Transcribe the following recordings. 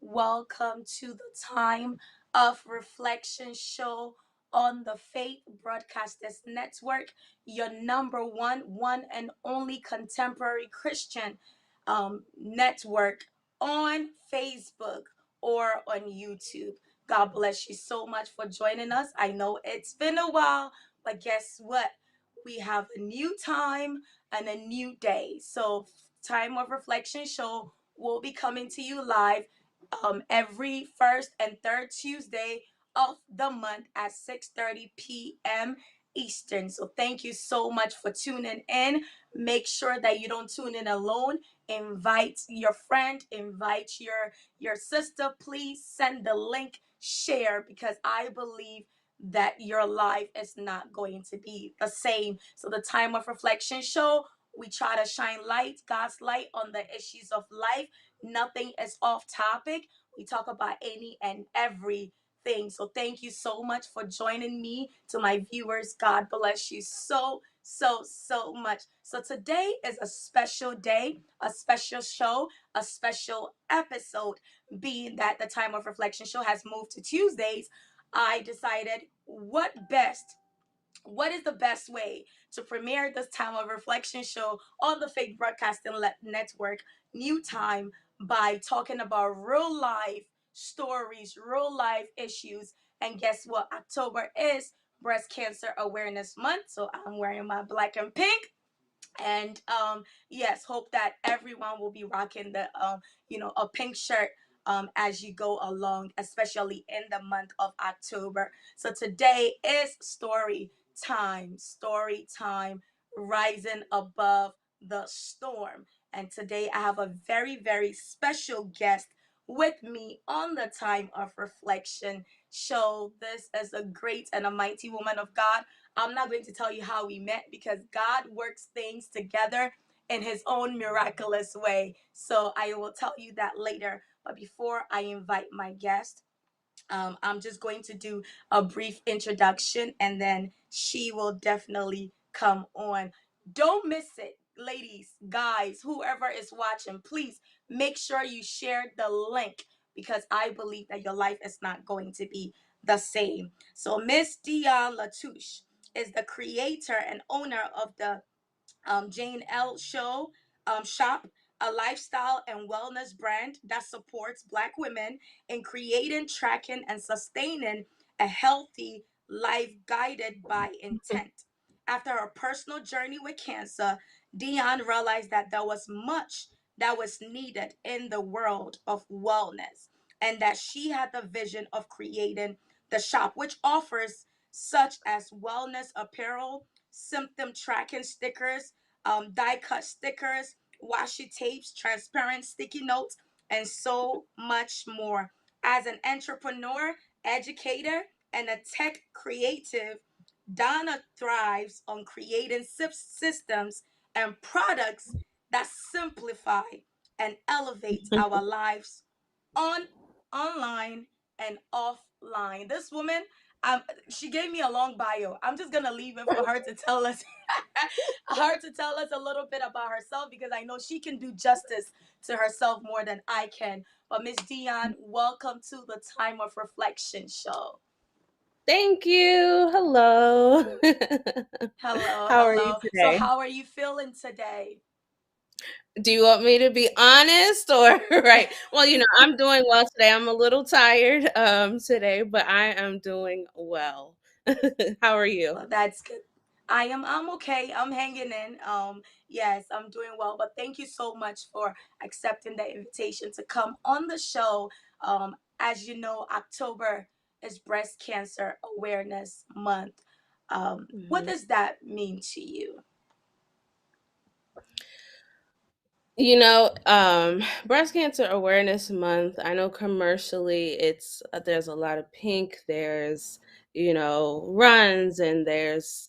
Welcome to the Time of Reflection show on the Faith Broadcasters Network, your number one and only contemporary Christian network on Facebook or on YouTube. God bless you so much for joining us. I know it's been a while, but guess what? We have a new time and a new day. So, Time of Reflection show will be coming to you live every first and third Tuesday of the month at 6:30 p.m. Eastern. So thank you so much for tuning in. Make sure that you don't tune in alone. Invite your friend, invite your sister. Please send the link, share, because I believe that your life is not going to be the same. So the Time of Reflection show, we try to shine light, God's light on the issues of life. Nothing is off topic. We talk about any and everything. So thank you so much for joining me. To my viewers, God bless you so much. So today is a special day, a special show, a special episode. Being that the Time of Reflection show has moved to Tuesdays, I decided what is the best way to premiere this Time of Reflection show on the Fake Broadcasting Network, New Time, by talking about real life stories, real life issues. And guess what? October is Breast Cancer Awareness Month, so I'm wearing my black and pink. And yes, hope that everyone will be rocking the a pink shirt as you go along, especially in the month of October. So today is story time, rising above the storm. And today I have a very special guest with me on the Time of Reflection show. This is a great and a mighty woman of God. I'm not going to tell you how we met because God works things together in his own miraculous way. So I will tell you that later. But before I invite my guest, I'm just going to do a brief introduction and then she will definitely come on. Don't miss it, ladies, guys, whoever is watching. Please make sure you share the link because I believe that your life is not going to be the same. So, Miss DIONNE La Touche is the creator and owner of the Jane L. Show Shop, a lifestyle and wellness brand that supports Black women in creating, tracking, and sustaining a healthy life guided by intent. After her personal journey with cancer, Dion realized that there was much that was needed in the world of wellness and that she had the vision of creating the shop, which offers such as wellness apparel, symptom tracking stickers, die cut stickers, washi tapes, transparent sticky notes, and so much more. As an entrepreneur, educator, and a tech creative, Donna thrives on creating systems and products that simplify and elevate our lives on online and offline. This woman, um, she gave me a long bio. I'm just gonna leave it for her to tell us a little bit about herself because I know she can do justice to herself more than I can. But Miss Dion, welcome to the Time of Reflection show. Thank you. Hello. Hello, How are you hello. So today? how are you feeling today? Do you want me to be honest or right? Well, I'm doing well today. I'm a little tired today, but I am doing well. How are you? Well, that's good. I'm okay. I'm hanging in. Yes, I'm doing well. But thank you so much for accepting the invitation to come on the show. As you know, October is Breast Cancer Awareness Month. What Mhm. does that mean to you? Breast Cancer Awareness Month, I know commercially there's a lot of pink, there's, runs and there's,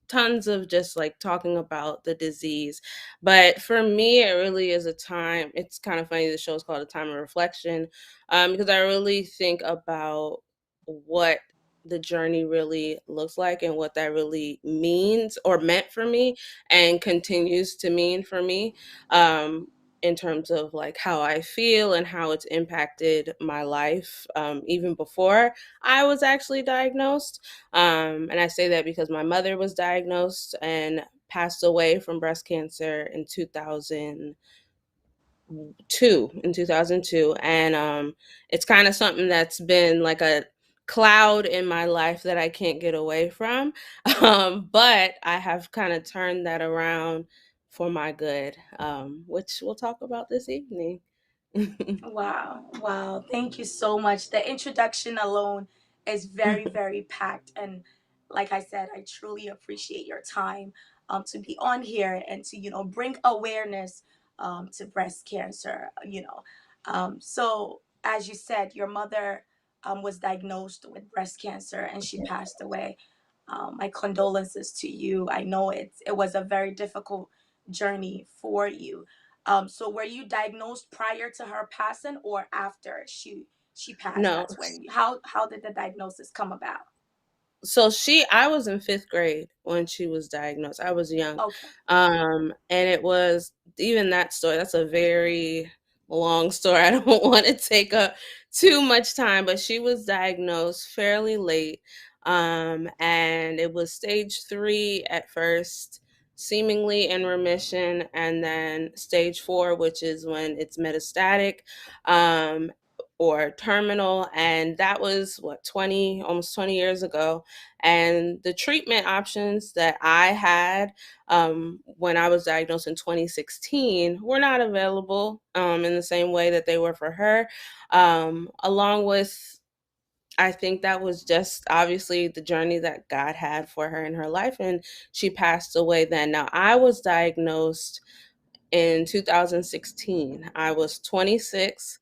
tons of just like talking about the disease. But for me, it really is a time. It's kind of funny the show's called A Time of Reflection, because I really think about what the journey really looks like and what that really means or meant for me and continues to mean for me. in terms of like how I feel and how it's impacted my life, even before I was actually diagnosed. And I say that because my mother was diagnosed and passed away from breast cancer in 2002, and it's kind of something that's been like a cloud in my life that I can't get away from. But I have kind of turned that around for my good, which we'll talk about this evening. Wow, wow. Thank you so much. The introduction alone is very, very packed. And like I said, I truly appreciate your time to be on here and to, bring awareness to breast cancer. So, as you said, your mother was diagnosed with breast cancer and she passed away. My condolences to you. I know it was a very difficult journey for you. So were you diagnosed prior to her passing or after she passed? No, That's when how did the diagnosis come about? so I was in 5th grade when she was diagnosed. I was young. Okay. And it was even that story, that's a very long story. I don't want to take up too much time, but she was diagnosed fairly late. And it was stage 3 at first, seemingly in remission, and then stage 4, which is when it's metastatic. Um, or terminal, and that was what, 20, almost 20 years ago. And the treatment options that I had, when I was diagnosed in 2016, were not available, in the same way that they were for her. Along with, I think that was just obviously the journey that God had for her in her life, and she passed away then. Now, I was diagnosed in 2016. I was 26.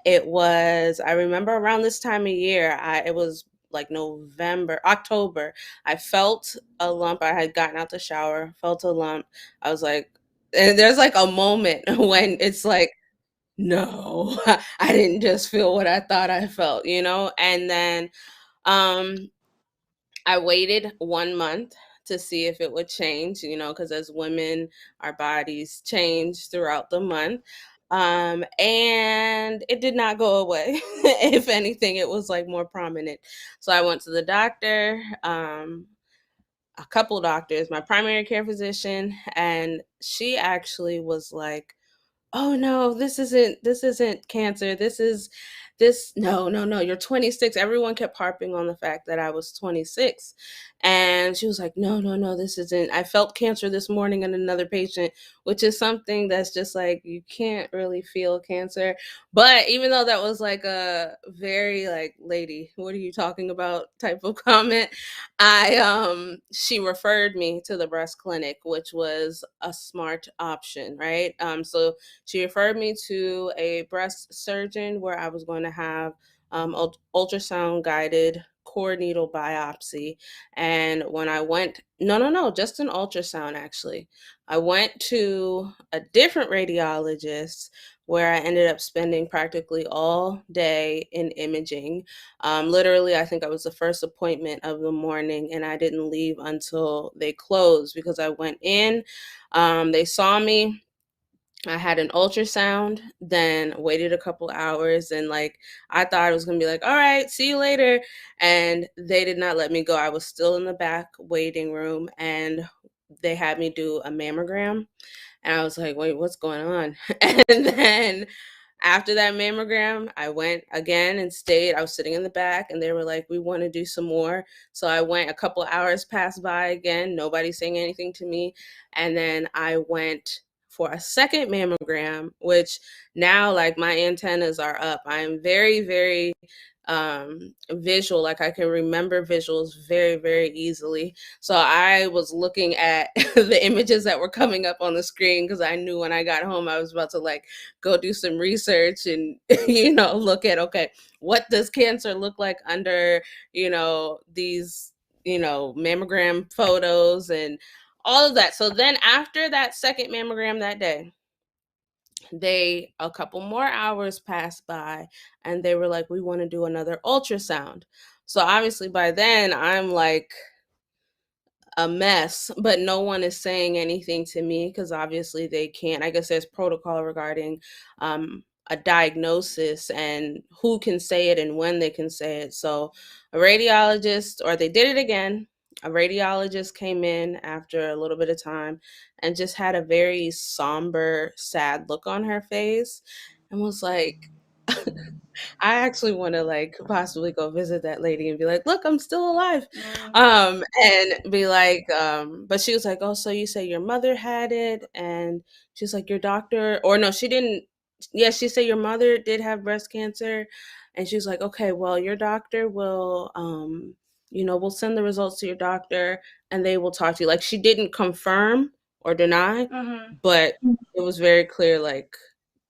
It was, I remember around this time of year, it was like November, October. I felt a lump. I had gotten out the shower, felt a lump. I was like, and there's like a moment when it's like, no, I didn't just feel what I thought I felt, you know? And then um I waited 1 month to see if it would change, because as women, our bodies change throughout the month. And it did not go away. If anything, it was like more prominent. So I went to the doctor, a couple doctors, my primary care physician, and she actually was like, "Oh no, this isn't cancer. No, you're 26." Everyone kept harping on the fact that I was 26. And she was like, "No, no, no, this isn't. I felt cancer this morning in another patient," which is something that's just like, you can't really feel cancer. But even though that was like a very like, "Lady, what are you talking about?" type of comment, she referred me to the breast clinic, which was a smart option, right? So she referred me to a breast surgeon where I was going to have ultrasound guided core needle biopsy. And when I went, no, no, no, just an ultrasound actually. I went to a different radiologist where I ended up spending practically all day in imaging. Literally, I think I was the first appointment of the morning, and I didn't leave until they closed because I went in. They saw me. I had an ultrasound, then waited a couple hours, and like, I thought it was gonna be like, "All right, see you later." And they did not let me go. I was still in the back waiting room, and they had me do a mammogram. And I was like, "Wait, what's going on?" And then after that mammogram, I went again and stayed. I was sitting in the back, and they were like, "We want to do some more." So I went, a couple hours passed by again, nobody saying anything to me. And then I went for a second mammogram, which now, like, my antennas are up. I'm very, very visual. Like, I can remember visuals very, very easily. So I was looking at the images that were coming up on the screen because I knew when I got home I was about to like go do some research and look at, okay, what does cancer look like under these mammogram photos and all of that. So then after that second mammogram that day, they a couple more hours passed by, and they were like, "We want to do another ultrasound." So obviously by then I'm like, a mess, but no one is saying anything to me because obviously they can't. I guess there's protocol regarding a diagnosis and who can say it and when they can say it. So a radiologist, or they did it again. A radiologist came in after a little bit of time and just had a very somber, sad look on her face and was like, I actually want to like possibly go visit that lady and be like, "Look, I'm still alive," Mm, and be like, but she was like, "Oh, so you say your mother had it?" And she's like, "Your doctor," or no, she didn't. Yeah, she said your mother did have breast cancer, and she was like, "Okay, well, your doctor will, we'll send the results to your doctor, and they will talk to you." Like she didn't confirm or deny, mm-hmm. but it was very clear like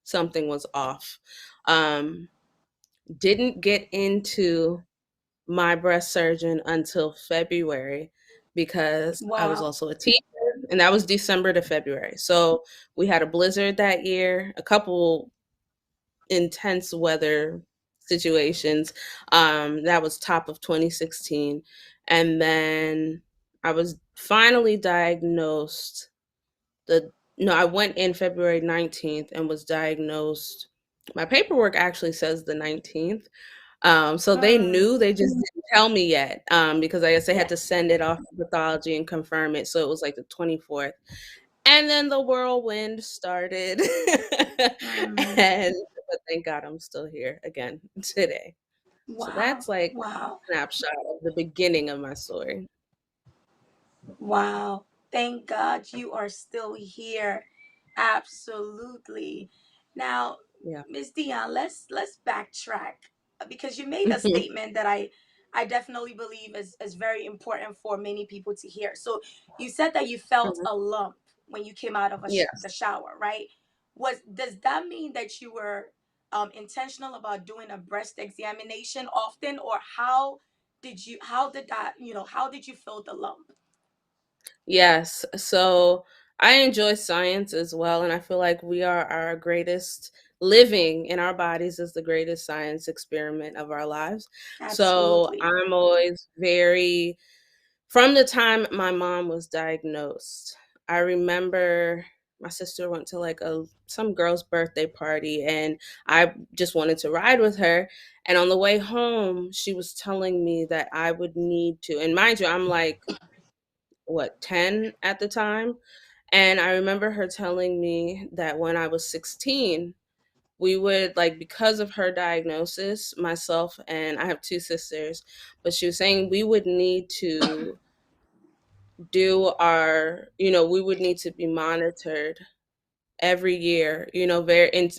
something was off. Um, didn't get into my breast surgeon until February because I was Wow. also a teacher, and that was December to February. So we had a blizzard that year, a couple intense weather situations. That was top of 2016. And then I was finally diagnosed the no, I went in February 19th and was diagnosed. My paperwork actually says the 19th. So they Mm, knew, they just didn't tell me yet, because I guess they had yeah. to send it off to pathology and confirm it. So it was like the 24th. And then the whirlwind started. Mm, And but thank God I'm still here again today. So wow. that's like Wow. a snapshot of the beginning of my story. Wow. Thank God you are still here. Absolutely. Now, Yeah. Miss Dion, let's backtrack because you made a statement that I definitely believe is very important for many people to hear. So you said that you felt Mhm. a lump when you came out of the Yes. shower, right? Was does that mean that you were intentional about doing a breast examination often, or how did that how did you feel the lump? Yes. So I enjoy science as well. And I feel like we are our greatest living in our bodies is the greatest science experiment of our lives. So Absolutely. I'm always very, from the time my mom was diagnosed, I remember my sister went to like a some girl's birthday party and I just wanted to ride with her. And on the way home, she was telling me that I would need to, and mind you, I'm like, what, 10 at the time. And I remember her telling me that when I was 16, we would like, because of her diagnosis, myself and I have two sisters, but she was saying we would need to do our, we would need to be monitored every year, very, and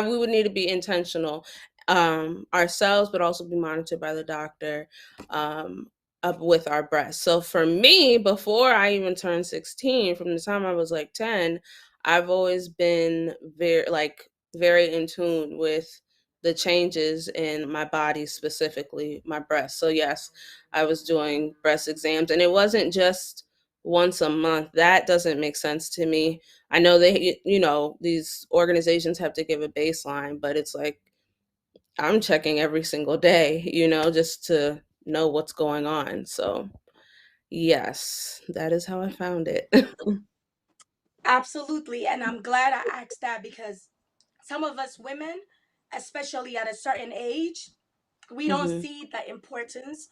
we would need to be intentional, ourselves, but also be monitored by the doctor, um up with our breasts. So for me, before I even turned 16, from the time I was like 10, I've always been very in tune with the changes in my body, specifically my breasts. So yes, I was doing breast exams, and it wasn't just once a month. That doesn't make sense to me. I know these organizations have to give a baseline, but it's like I'm checking every single day, just to know what's going on. So, yes, that is how I found it. Absolutely. And I'm glad I asked that because some of us women, especially at a certain age, we don't Hmm. see the importance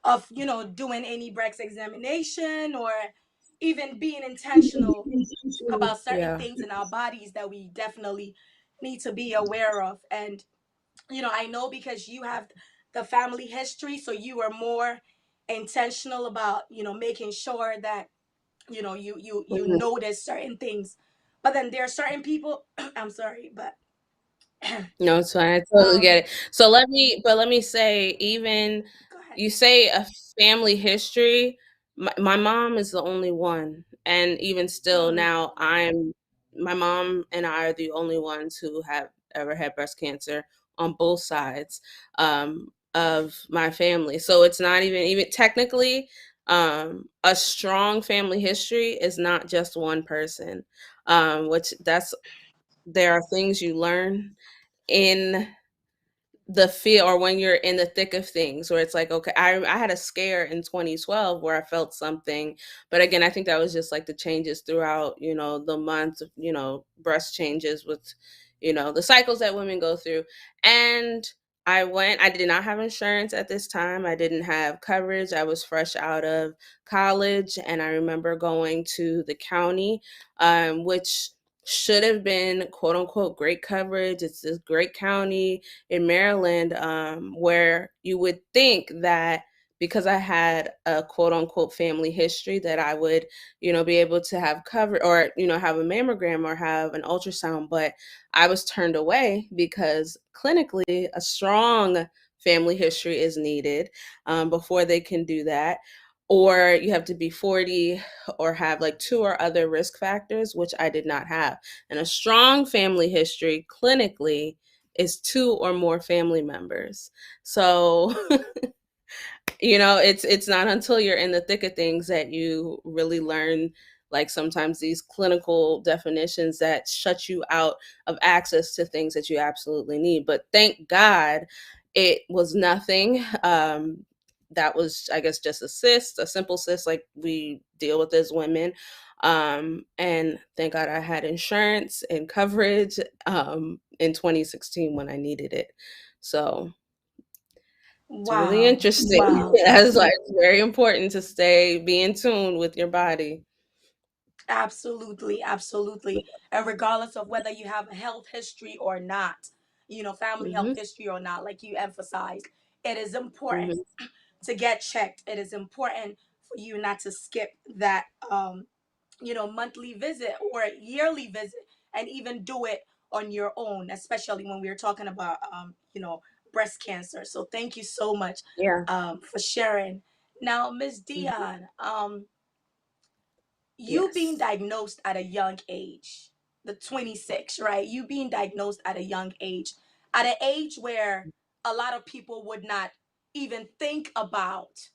of, doing any breast examination or even being intentional about certain Yeah. things in our bodies that we definitely need to be aware of. And, I know because you have the family history, so you are more intentional about, making sure that you Mhm. notice certain things, but then there are certain people I'm sorry, but No, it's fine. I totally um get it. So let me say, even go ahead. you say a family history. My mom is the only one, and even still Mm, now, my mom and I are the only ones who have ever had breast cancer on both sides, of my family. So it's not even technically, a strong family history is not just one person, which that's there are things you learn in the feel, or when you're in the thick of things, where it's like, okay, I had a scare in 2012 where I felt something, but again, I think that was just like the changes throughout, the month, breast changes with, the cycles that women go through. And I did not have insurance at this time. I didn't have coverage. I was fresh out of college, and I remember going to the county, which should have been quote unquote great coverage. It's this great county in Maryland, where you would think that because I had a quote unquote family history that I would, be able to have cover, or, have a mammogram or have an ultrasound. But I was turned away because clinically a strong family history is needed, before they can do that. Or you have to be 40 or have like two or other risk factors, which I did not have. And a strong family history clinically is two or more family members. So, it's not until you're in the thick of things that you really learn, like, sometimes these clinical definitions that shut you out of access to things that you absolutely need. But thank God it was nothing. That was, I guess, just a cyst, a simple cyst like we deal with as women. And thank God I had insurance and coverage, in 2016 when I needed it. So it's really Wow. interesting. Wow. That's why it's very important to be in tune with your body. Absolutely, absolutely. And regardless of whether you have a health history or not, family health Hmm. history or not, like you emphasized, it is important Hmm. to get checked. It is important for you not to skip that, monthly visit or yearly visit, and even do it on your own, especially when we're talking about, breast cancer. So thank you so much, Yeah. for sharing. Now, Miss Hmm. Dion, you being Yes. diagnosed at a young age, the 26, right? You being diagnosed at an age where a lot of people would not even think about,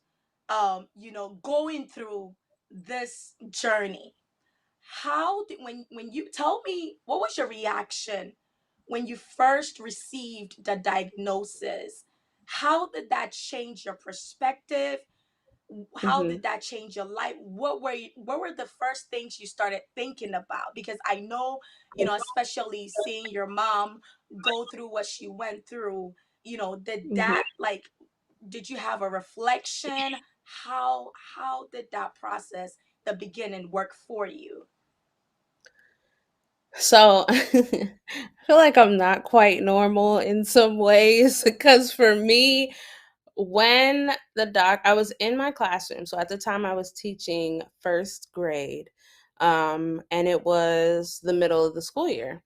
going through this journey. When you tell me, what was your reaction when you first received the diagnosis? How did that change your perspective? How Hmm. did that change your life? What were the first things you started thinking about? Because I know, especially seeing your mom go through what she went through, did Hmm. that, like, did you have a reflection? How did that process, the beginning, work for you? So I feel like I'm not quite normal in some ways, because for me, when I was in my classroom. So at the time I was teaching first grade, and it was the middle of the school year.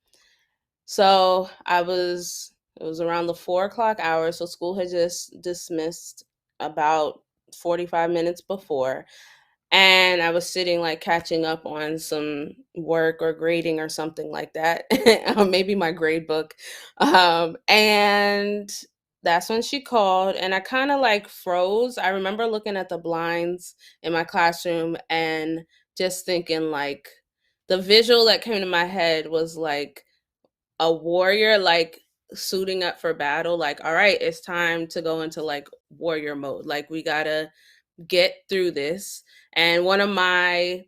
So it was around the 4 o'clock hour. So school had just dismissed about 45 minutes before. And I was sitting, like, catching up on some work or grading or something like that, or maybe my grade book. And that's when she called, and I kind of like froze. I remember looking at the blinds in my classroom and just thinking, like, the visual that came to my head was like a warrior, like, suiting up for battle, like, all right, it's time to go into like warrior mode, like, we gotta get through this. And one of my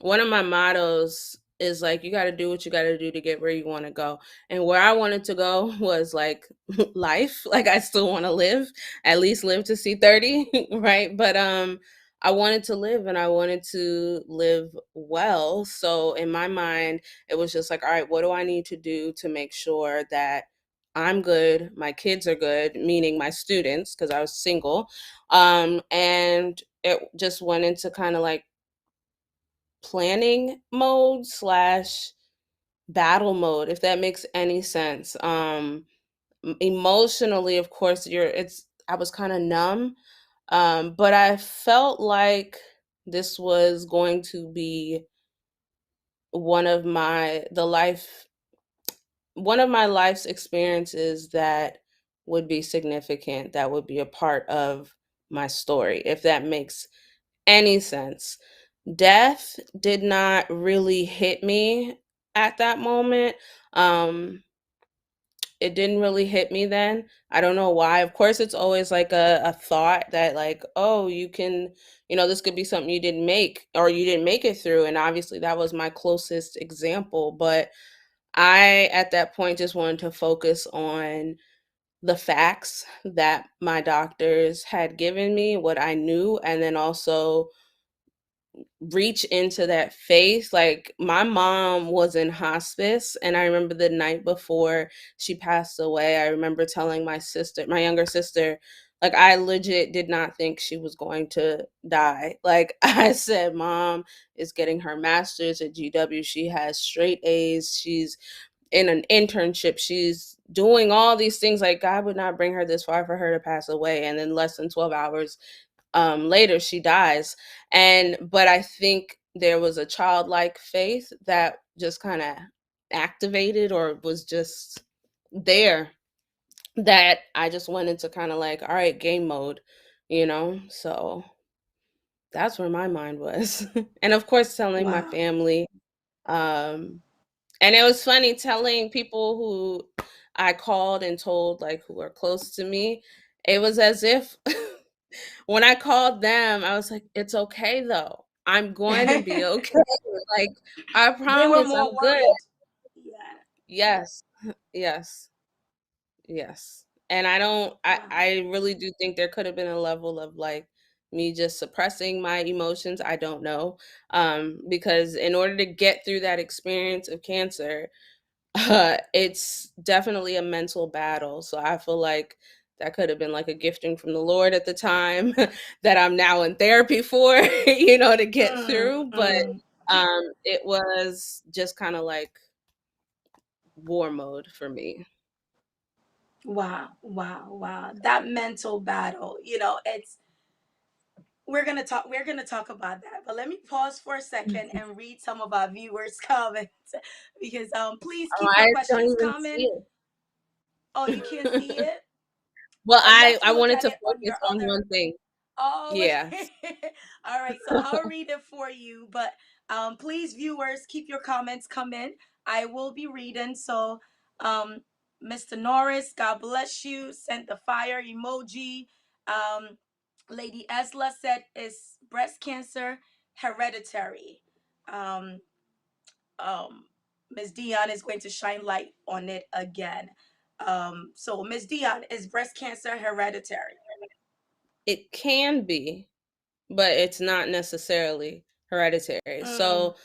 mottos is like, you got to do what you got to do to get where you want to go. And where I wanted to go was like life. Like, I still want to live, at least live to see 30, right? But I wanted to live, and I wanted to live well. So in my mind, it was just like, all right, what do I need to do to make sure that I'm good, my kids are good, meaning my students, because I was single. And it just went into kind of like planning mode slash battle mode, if that makes any sense. Emotionally, of course, I was kind of numb, but I felt like this was going to be one of my life's experiences that would be significant, that would be a part of my story, if that makes any sense. Death did not really hit me at that moment. Um, it didn't really hit me then. I don't know why. Of course, it's always like a thought that, like, oh, you can, this could be something you didn't make or you didn't make it through. And obviously, that was my closest example. But I, at that point, just wanted to focus on the facts that my doctors had given me, what I knew, and then also reach into that faith. Like, my mom was in hospice, and I remember the night before she passed away, I remember telling my sister, my younger sister, like, I legit did not think she was going to die. Like, I said, Mom is getting her master's at GW. She has straight A's. She's in an internship. She's doing all these things. Like, God would not bring her this far for her to pass away. And then less than 12 hours later, she dies. But I think there was a childlike faith that just kind of activated or was just there, that I just went into kind of like, all right, game mode. So that's where my mind was. And of course, telling my Wow. family. Um, and it was funny telling people who I called and told, like, who are close to me. It was as if when I called them, I was like, "It's okay though. I'm going to be okay. Like, I They were promise more I'm good." worried. Yeah. Yes. Yes. Yes. And I don't Wow. I really do think there could have been a level of, like, me just suppressing my emotions. I don't know. Because in order to get through that experience of cancer, it's definitely a mental battle. So I feel like that could have been like a gifting from the Lord at the time that I'm now in therapy for, to get Mm, through. But mm. it was just kind of like war mode for me. Wow, wow, wow. That mental battle, we're gonna talk about that. But let me pause for a second and read some of our viewers' comments because please Oh, keep your I don't questions even see coming. it. Oh, you can't see it? Well, Oh, you have to I look wanted at to it on focus your on other. one thing. Oh, Yeah. okay. All right. So I'll read it for you. But please, viewers, keep your comments coming. I will be reading. So, um, Mr. Norris, God bless you. Sent the fire emoji. Um, Lady Esla said, "Is breast cancer hereditary?" Um, um, Ms. Dion is going to shine light on it again. So, Ms. Dion, is breast cancer hereditary? It can be, but it's not necessarily hereditary. Mm, So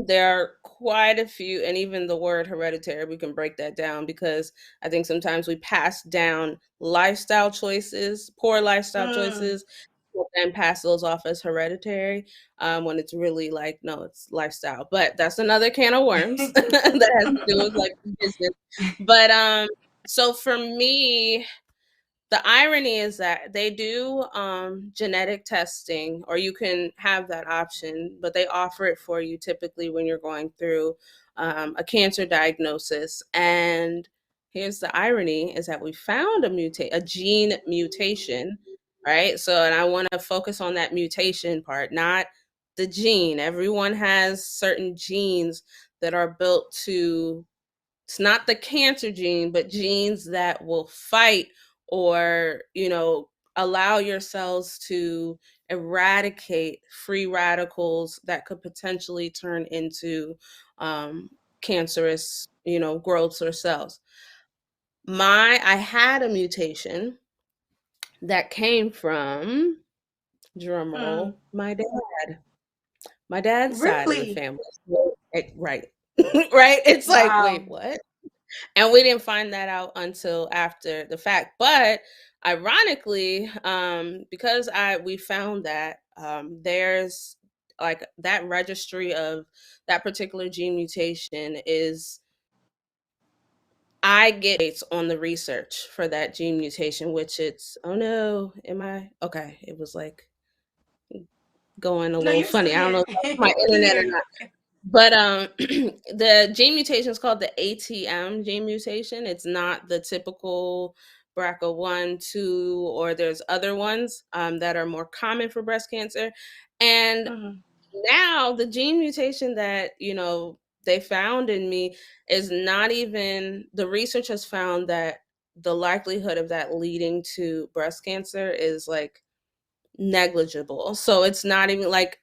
there are quite a few, and even the word hereditary, we can break that down because I think sometimes we pass down lifestyle choices, poor lifestyle mm. choices, and pass those off as hereditary, when it's really like, no, it's lifestyle. But that's another can of worms that has to do with like business. But so for me, the irony is that they do genetic testing, or you can have that option, but they offer it for you typically when you're going through a cancer diagnosis. And here's the irony: is that we found a gene mutation, right? So, and I want to focus on that mutation part, not the gene. Everyone has certain genes that are built to, it's not the cancer gene, but genes that will fight or, allow your cells to eradicate free radicals that could potentially turn into um, cancerous, growths or cells. I had a mutation that came from, drum Mm. roll, my dad's side of the Really? family. Right. Right. It's like, wait, Wow. what? And we didn't find that out until after the fact. But ironically, because I we found that, there's like that registry of that particular gene mutation is, I get dates on the research for that gene mutation, which it's, oh no, am I okay? It was like going a No, little you're still funny. I don't know here. if that's my We can internet hear or you. not. But the gene mutation is called the ATM gene mutation. It's not the typical BRCA1, 2, or there's other ones that are more common for breast cancer. And Mhm. now the gene mutation that, they found in me is not even, the research has found that the likelihood of that leading to breast cancer is like negligible. So it's not even like,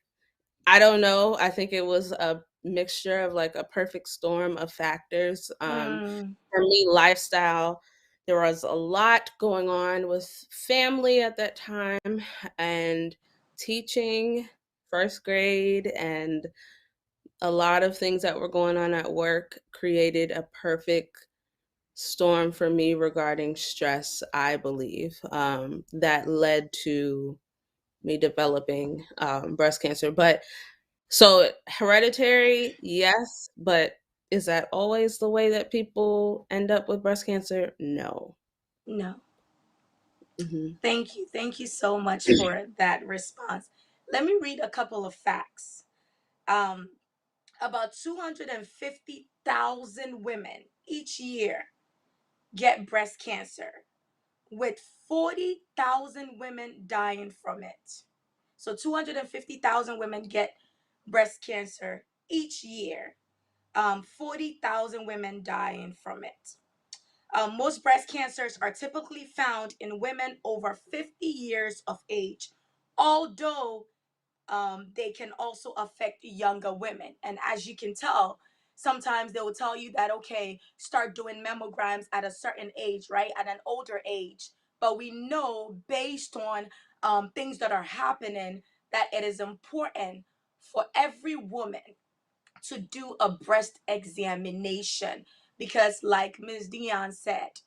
I don't know. I think it was a mixture of like a perfect storm of factors. Mm, For me, lifestyle, there was a lot going on with family at that time and teaching first grade, and a lot of things that were going on at work created a perfect storm for me regarding stress, I believe, that led to me developing breast cancer. But so hereditary, yes, but is that always the way that people end up with breast cancer? No. no. Hmm. Thank you. Thank you so much for that response. Let me read a couple of facts. Um, about 250,000 women each year get breast cancer, with 40,000 women dying from it. So 250,000 women get breast cancer each year. 40,000 women dying from it. Most breast cancers are typically found in women over 50 years of age, although they can also affect younger women. And as you can tell, sometimes they will tell you that, okay, start doing mammograms at a certain age, right? At an older age. But we know based on things that are happening that it is important for every woman to do a breast examination because, like Ms. Dion said,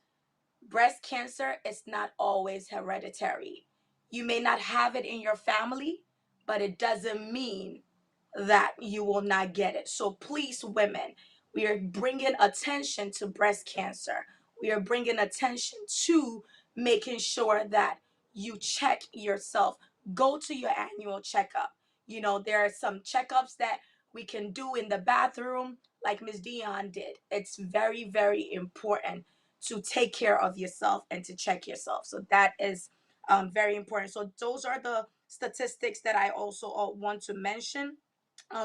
breast cancer is not always hereditary. You may not have it in your family, but it doesn't mean that you will not get it. So please, women, we are bringing attention to breast cancer. We are bringing attention to making sure that you check yourself. Go to your annual checkup. You know, there are some checkups that we can do in the bathroom, like Miss Dion did. It's very, very important to take care of yourself and to check yourself. So that is very important. So those are the statistics that I also want to mention.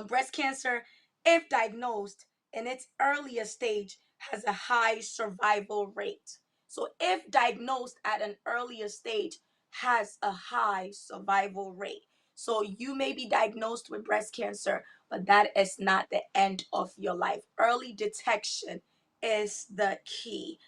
Breast cancer, if diagnosed in its earliest stage, has a high survival rate. So if diagnosed at an earlier stage, has a high survival rate. So you may be diagnosed with breast cancer, but that is not the end of your life. Early detection is the key.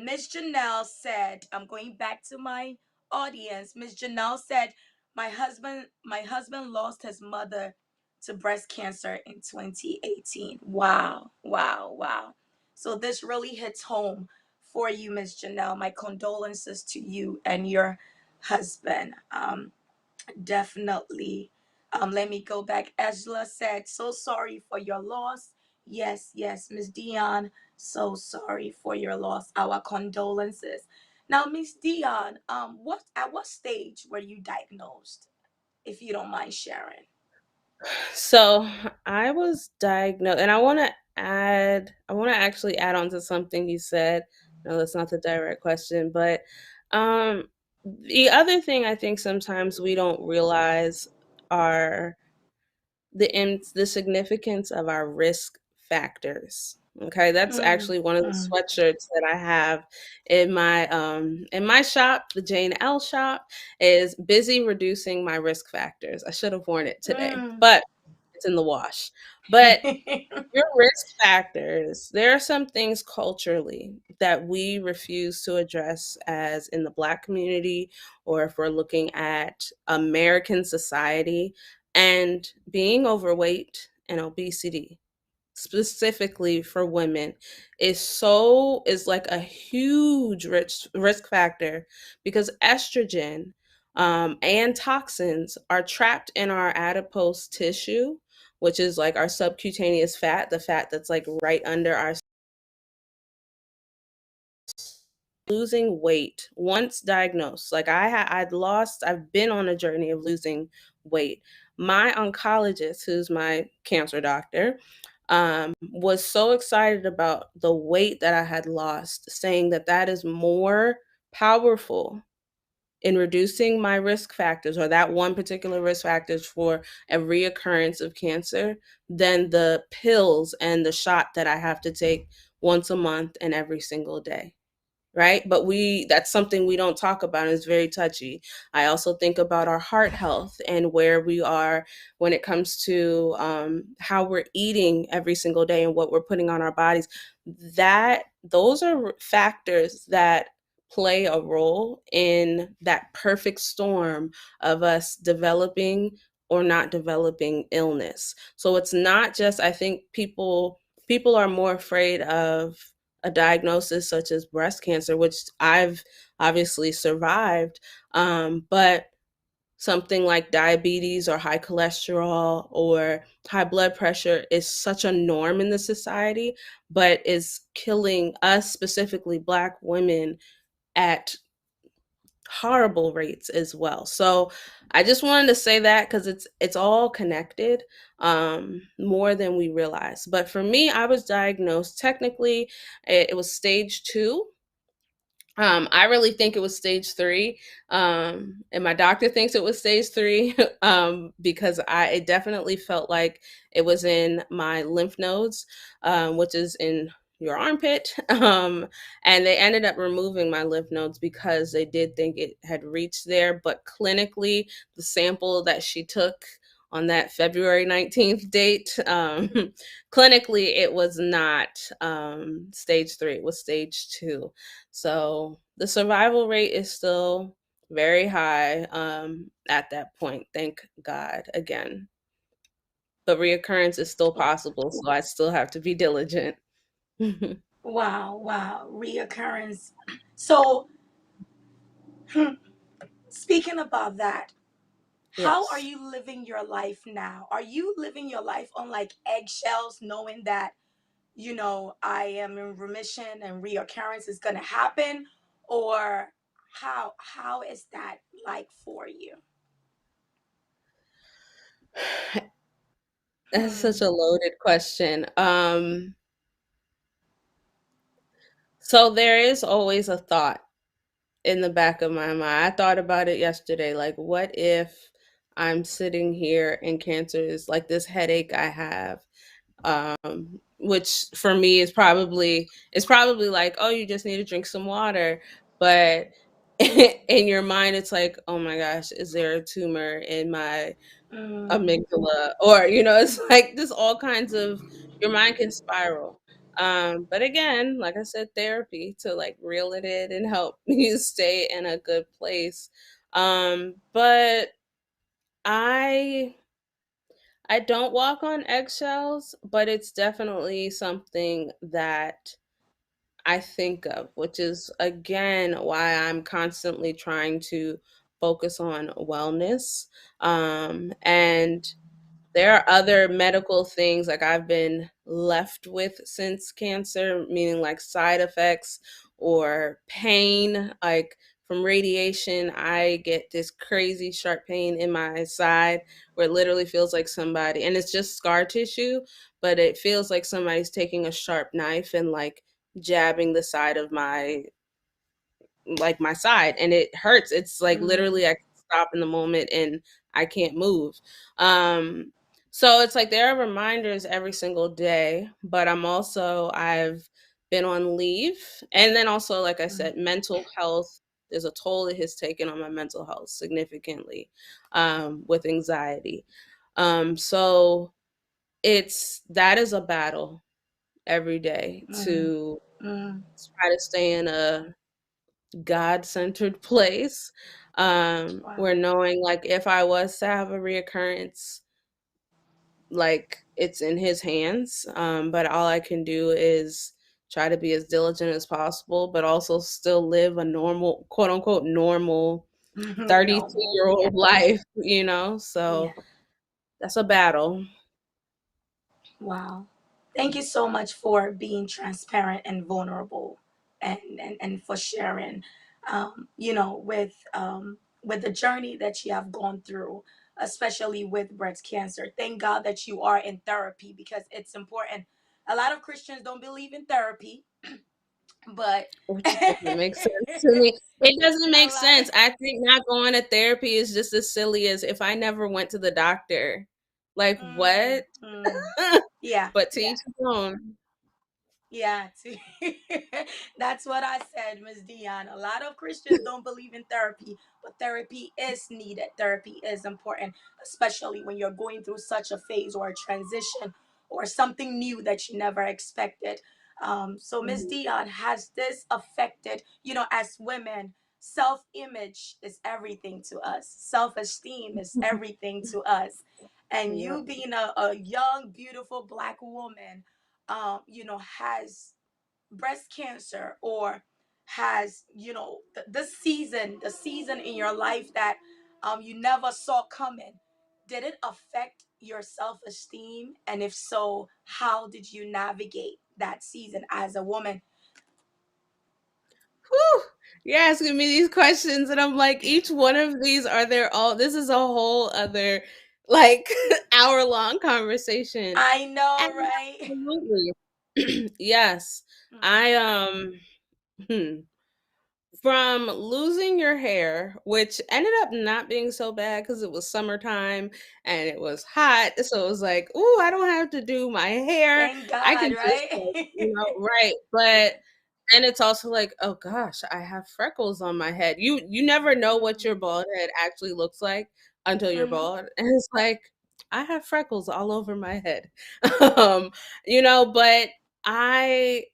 Miss Janelle said, I'm going back to my audience. Miss Janelle said, my husband lost his mother to breast cancer in 2018. Wow, wow, wow. So this really hits home for you, Miss Janelle. My condolences to you and your husband. Definitely. Let me go back. Angela said, so sorry for your loss. Yes, yes, Miss Dion, so sorry for your loss. Our condolences. Now, Miss Dion, what at what stage were you diagnosed, if you don't mind sharing? So I was diagnosed, and I want to actually add on to something you said. No, that's not the direct question, but um, the other thing I think sometimes we don't realize are the significance of our risk factors. Okay, that's Mm, actually one of the mm, sweatshirts that I have in my shop, the Jane L shop, is busy reducing my risk factors. I should have worn it today, mm. but it's in the wash. But your risk factors, there are some things culturally that we refuse to address as in the Black community, or if we're looking at American society, and being overweight and obesity specifically for women is like a huge risk factor, because estrogen and toxins are trapped in our adipose tissue, which is like our subcutaneous fat, the fat that's like right under our. Losing weight once diagnosed, like I've been on a journey of losing weight. My oncologist, who's my cancer doctor, was so excited about the weight that I had lost, saying that that is more powerful in reducing my risk factors, or that one particular risk factors for a reoccurrence of cancer, than the pills and the shot that I have to take once a month and every single day. Right? But that's something we don't talk about, and it's very touchy. I also think about our heart health and where we are when it comes to how we're eating every single day and what we're putting on our bodies. That those are factors that play a role in that perfect storm of us developing or not developing illness. So it's not just, I think people are more afraid of a diagnosis such as breast cancer, which I've obviously survived, but something like diabetes or high cholesterol or high blood pressure is such a norm in the society, but is killing us, specifically Black women, at horrible rates as well. So I just wanted to say that because it's all connected, more than we realize. But for me, I was diagnosed technically, it was stage 2. I really think it was stage 3, and my doctor thinks it was stage 3, because it definitely felt like it was in my lymph nodes, which is in your armpit, and they ended up removing my lymph nodes because they did think it had reached there. But clinically, the sample that she took on that February 19th date, clinically, it was not stage 3; it was stage 2. So the survival rate is still very high, at that point, thank God again. But reoccurrence is still possible, so I still have to be diligent. Wow, wow, reoccurrence. So, speaking about that, how are Yes. you living your life now? Are you living your life on like eggshells, knowing that, I am in remission and reoccurrence is going to happen? Or how is that like for you? That's such a loaded question. So there is always a thought in the back of my mind. I thought about it yesterday. Like, what if I'm sitting here and cancer is like this headache I have, which for me is probably like, oh, you just need to drink some water. But in your mind, it's like, oh my gosh, is there a tumor in my Mm, amygdala? Or, it's like this, all kinds of, your mind can spiral. But again, like I said, therapy to like reel it in and help you stay in a good place. But I I don't walk on eggshells, but it's definitely something that I think of, which is again why I'm constantly trying to focus on wellness. And there are other medical things like I've been left with since cancer, meaning like side effects or pain, like from radiation. I get this crazy sharp pain in my side where it literally feels like somebody, and it's just scar tissue, but it feels like somebody's taking a sharp knife and like jabbing the side of my side, and it hurts. It's like mm, literally I can stop in the moment and I can't move. Um so it's like there are reminders every single day, but I've been on leave. And then also, like I mm, said, mental health, there's a toll it has taken on my mental health significantly, with anxiety. So that is a battle every day mm, to mm. try to stay in a God-centered place, Wow. where knowing, like, if I was to have a reoccurrence, like, it's in his hands, but all I can do is try to be as diligent as possible, but also still live a normal, quote, unquote, "normal" Normal. Yeah. 32-year-old life, Yeah. so that's a battle. Wow. Thank you so much for being transparent and vulnerable, and for sharing, with the journey that you have gone through, especially with breast cancer. Thank God that you are in therapy because it's important. A lot of Christians don't believe in therapy, But Which doesn't make sense to me. It doesn't a make lot. sense. I think not going to therapy is just as silly as if I never went to the doctor. Like, what? Mm. Yeah, But to yeah. each his own. Yeah, see, that's what I said, Miss Dion. A lot of Christians don't believe in therapy, but therapy is needed. Therapy is important, especially when you're going through such a phase or a transition or something new that you never expected. So, Miss Mhm. Dion, has this affected, as women, self image is everything to us, self esteem is everything to us. And Yep. you being a young, beautiful Black woman, has breast cancer or has, the season in your life that you never saw coming, did it affect your self esteem? And if so, how did you navigate that season as a woman? Whew. You're asking me these questions, and I'm like, each one of these are their all. This is a whole other, like, hour-long conversation. I know, right? Absolutely. Yes. Mm. I hmm. From losing your hair, which ended up not being so bad because it was summertime and it was hot. So it was like, "Ooh, I don't have to do my hair. Thank I can God, just, right? like," right. But then it's also like, "Oh gosh, I have freckles on my head." You never know what your Mm. bald head actually looks like until you're Hmm. bald. And it's like, I have freckles all over my head. But I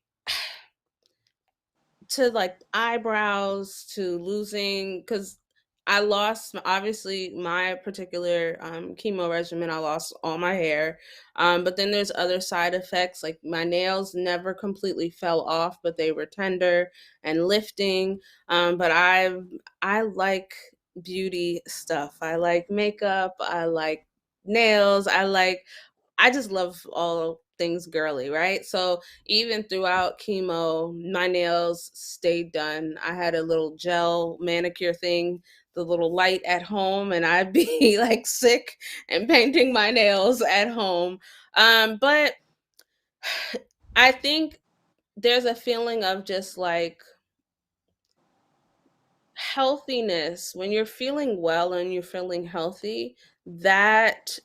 to like eyebrows to losing because I lost obviously my particular chemo regimen. I lost all my hair, but then there's other side effects like my nails never completely fell off, but they were tender and lifting. But I like beauty stuff. I like makeup. I like nails. I just love all things girly, right? So even throughout chemo, my nails stayed done. I had a little gel manicure thing, the little light at home, and I'd be like sick and painting my nails at home. But I think there's a feeling of just like healthiness when you're feeling well and you're feeling healthy. That's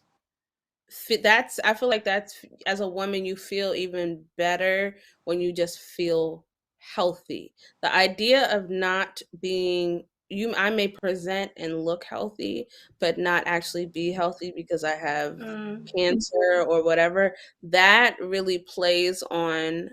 I feel like that's as a woman you feel even better when you just feel healthy. The idea of not being you I may present and look healthy but not actually be healthy because I have Mm. cancer or whatever, that really plays on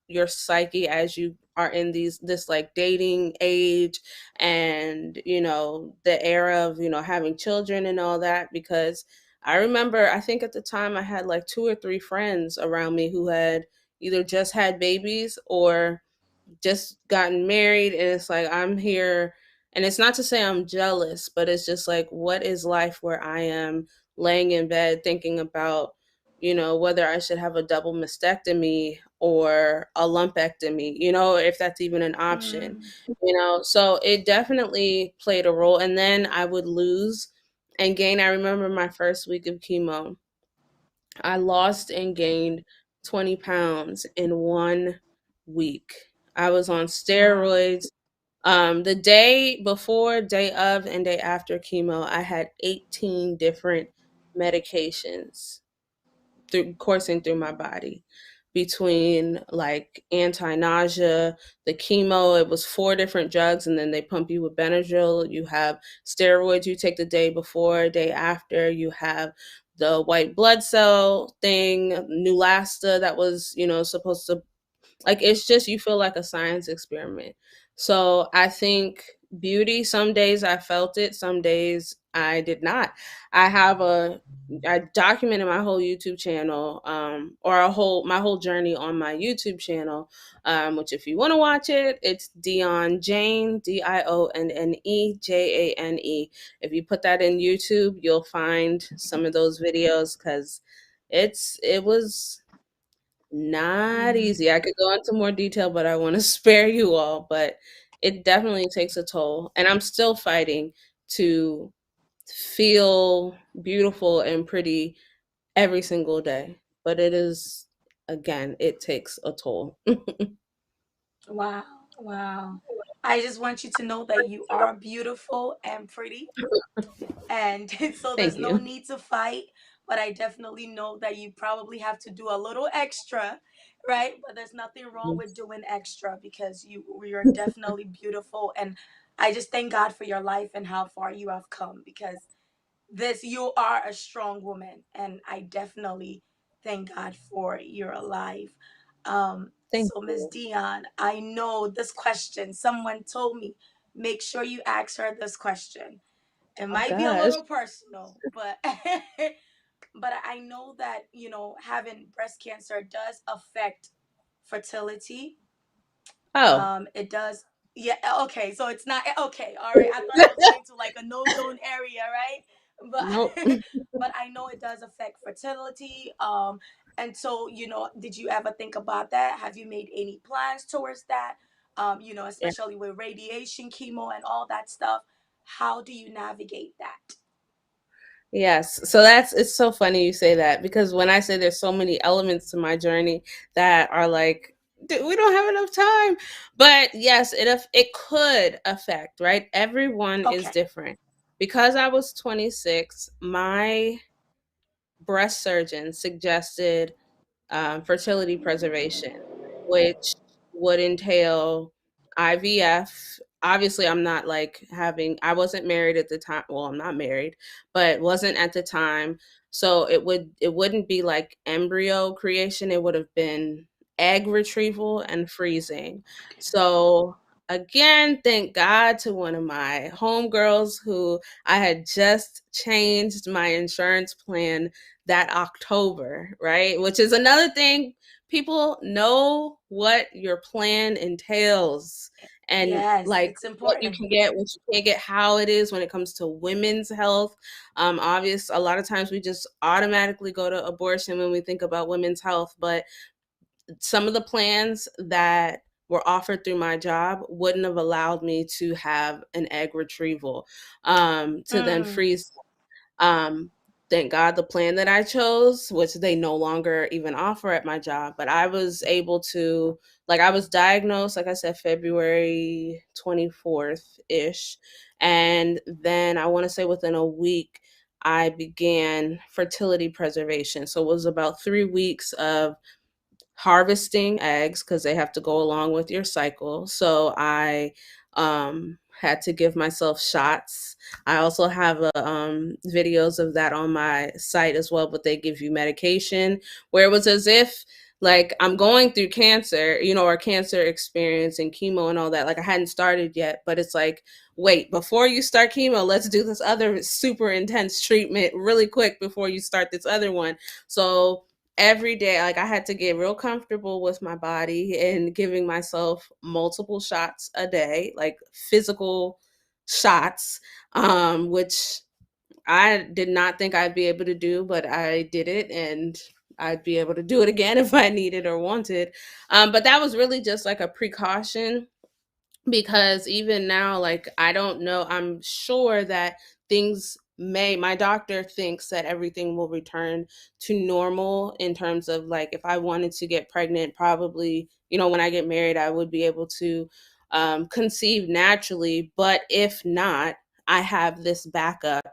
your psyche as you are in this like dating age and the era of having children and all that. Because I remember, I think at the time I had like two or three friends around me who had either just had babies or just gotten married. And it's like, I'm here. And it's not to say I'm jealous, but it's just like, what is life where I am laying in bed thinking about, whether I should have a double mastectomy or a lumpectomy, if that's even an option, Mm. So it definitely played a role. And then I would lose and gain. I remember my first week of chemo, I lost and gained 20 pounds in 1 week. I was on Wow. steroids. The day before, day of, and day after chemo, I had 18 different medications through coursing through my body between like anti-nausea, the chemo. It was four different drugs, and then they pump you with Benadryl. You have steroids you take the day before, day after. You have the white blood cell thing, Neulasta, that was supposed to, like, it's just you feel like a science experiment. So I think beauty, some days I felt it, some days I did not. I have a I documented my whole YouTube channel, or a whole my whole journey on my YouTube channel, which if you want to watch it, it's Dionne Jane, DIONNE JANE. If you put that in YouTube, you'll find some of those videos because it was not Mm. easy. I could go into more detail, but I want to spare you all. But it definitely takes a toll. And I'm still fighting to feel beautiful and pretty every single day. But it is, again, it takes a toll. Wow. Wow. I just want you to know that you are beautiful and pretty. And so Thank there's no you. need to fight. But I definitely know that you probably have to do a little extra, right? But there's nothing wrong with doing extra because you're definitely beautiful. And I just thank God for your life and how far you have come, because this you are a strong woman, and I definitely thank God for your life. Thank So Miss you. Dion, I know this question. Someone told me make sure you ask her this question. It Oh might be a gosh. little personal, but but I know that having breast cancer does affect fertility. Oh, It does. Yeah, okay. So it's not okay. All right. I thought I was going to like a no zone area, right? nope. But but I know it does affect fertility. And so, did you ever think about that? Have you made any plans towards that? Yeah. Especially with radiation, chemo, and all that stuff. How do you navigate that? Yes. So that's it's so funny you say that because when I say there's so many elements to my journey that are like we don't have enough time. But yes, it could affect, right? Everyone is Okay. different. Because I was 26, my breast surgeon suggested fertility preservation, which would entail IVF. Obviously, I'm not like I wasn't married at the time. Well, I'm not married, but wasn't at the time. So it wouldn't be like embryo creation. It would have been egg retrieval and freezing. So again, thank God to one of my homegirls who I had just changed my insurance plan that October, right? Which is another thing. People know what your plan entails and Yes, like it's what you important. can get, what you can't get, how it is when it comes to women's health. Obvious, a lot of times we just automatically go to abortion when we think about women's health, but some of the plans that were offered through my job wouldn't have allowed me to have an egg retrieval to then Mm, freeze um, thank God the plan that I chose, which they no longer even offer at my job, but I was able to, like, I was diagnosed, like I said, February 24th ish. And then I want to say within a week, I began fertility preservation. So it was about 3 weeks of harvesting eggs because they have to go along with your cycle. So I had to give myself shots. I also have videos of that on my site as well, but they give you medication where it was as if like I'm going through cancer, or cancer experience and chemo and all that. Like I hadn't started yet, but it's like, wait, before you start chemo, let's do this other super intense treatment really quick before you start this other one. So every day like I had to get real comfortable with my body and giving myself multiple shots a day, like physical shots, which I did not think I'd be able to do, but I did it, and I'd be able to do it again if I needed or wanted. But that was really just like a precaution because even now like I don't know, I'm sure that things may my doctor thinks that everything will return to normal in terms of like if I wanted to get pregnant, probably when I get married I would be able to conceive naturally, but if not, I have this backup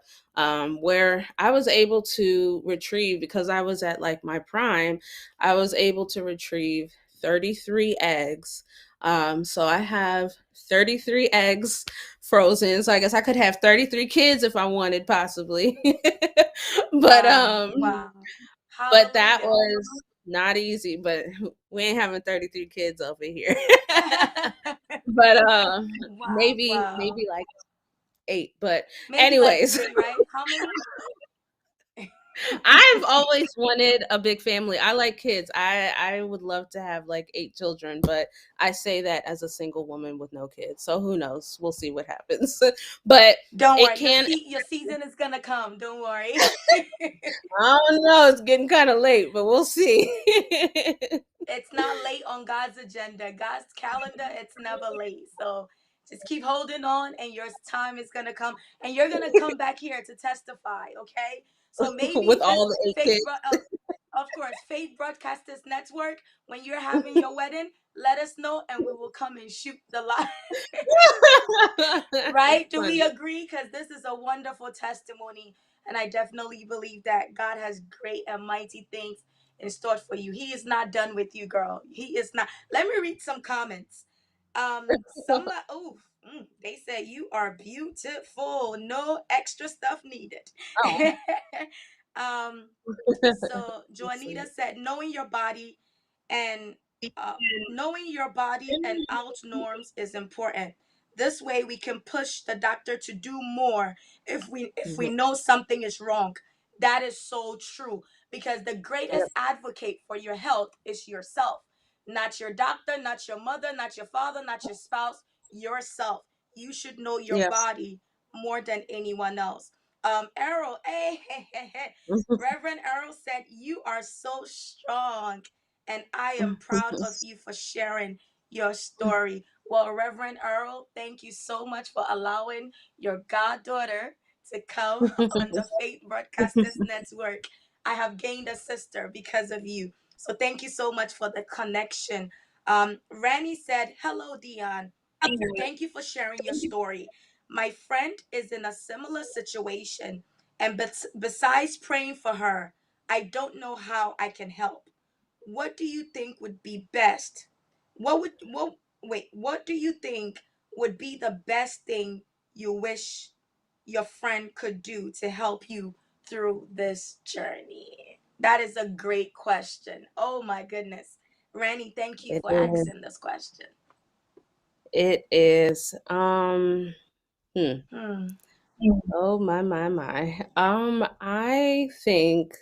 where I was able to retrieve, because I was at like my prime, I was able to retrieve 33 eggs. So I have 33 eggs frozen. So I guess I could have 33 kids if I wanted, possibly. but wow. um Wow. but that Hallelujah. was not easy, but we ain't having 33 kids over here. but Wow. maybe Wow. like 8. But Maybe like anyways, 3, right? How many? I've always wanted a big family. I like kids. I would love to have like 8 children, but I say that as a single woman with no kids. So who knows? We'll see what happens. but Don't it worry. can Your season is gonna come. Don't worry. I don't know, it's getting kind of late, but we'll see. It's not late on God's agenda. God's calendar, it's never late. So just keep holding on, and your time is gonna come, and you're gonna come back here to testify. Okay. So With maybe all this the 8 faith, kids. of course, Faith Broadcasters Network. When you're having your wedding, let us know and we will come and shoot the live. It's Right? Do we funny. agree? Because this is a wonderful testimony. And I definitely believe that God has great and mighty things in store for you. He is not done with you, girl. He is not. Let me read some comments. They say you are beautiful. No extra stuff needed. Oh. um, so Joanita Sweet. said, and uh, knowing your body and out norms is important. This way, we can push the doctor to do more if we Mhm. know something is wrong. That is so true because the Yep. greatest advocate for your health is yourself, not your doctor, not your mother, not your father, not your spouse. Yourself. You should know your Yes. body more than anyone else. Errol, hey, hey, hey, hey. Reverend Earl said, "You are so strong, and I am proud of you for sharing your story." Well, Reverend Earl, thank you so much for allowing your goddaughter to come on the Faith Broadcasters Network. I have gained a sister because of you. So thank you so much for the connection. Rani said, "Hello, Dion. Thank you for sharing your story. My friend is in a similar situation, and besides praying for her, I don't know how I can help. What do you think would be best? What do you think would be the best thing you wish your friend could do to help you through this journey?" That is a great question. Oh my goodness. Randy, thank you It for is. asking this question. It is. Hmm. Hmm. Oh my. I think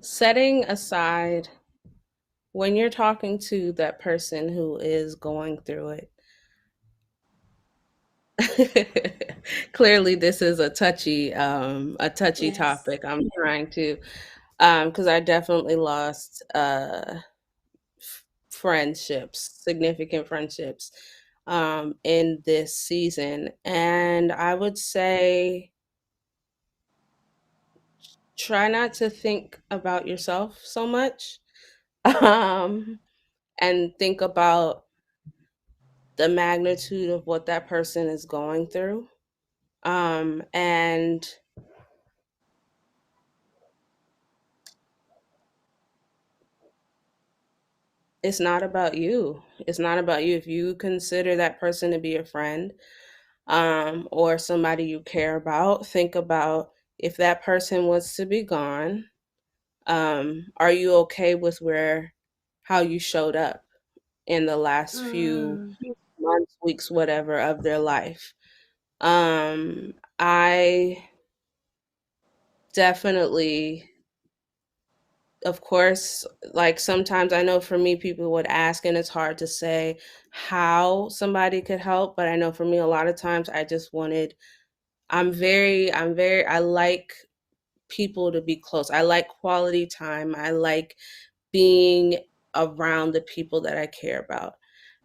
setting aside when you're talking to that person who is going through it. Clearly, this is a touchy Yes. topic. I'm trying to, because I definitely lost friendships, significant friendships, in this season, and I would say try not to think about yourself so much, um, and think about the magnitude of what that person is going through. And it's not about you. It's not about you. If you consider that person to be a friend, or somebody you care about, think about if that person was to be gone, are you okay with how you showed up in the last few Mm, months, weeks, whatever of their life? I definitely, of course, like sometimes I know for me, people would ask, and it's hard to say how somebody could help. But I know for me, a lot of times I just wanted, I like people to be close. I like quality time. I like being around the people that I care about.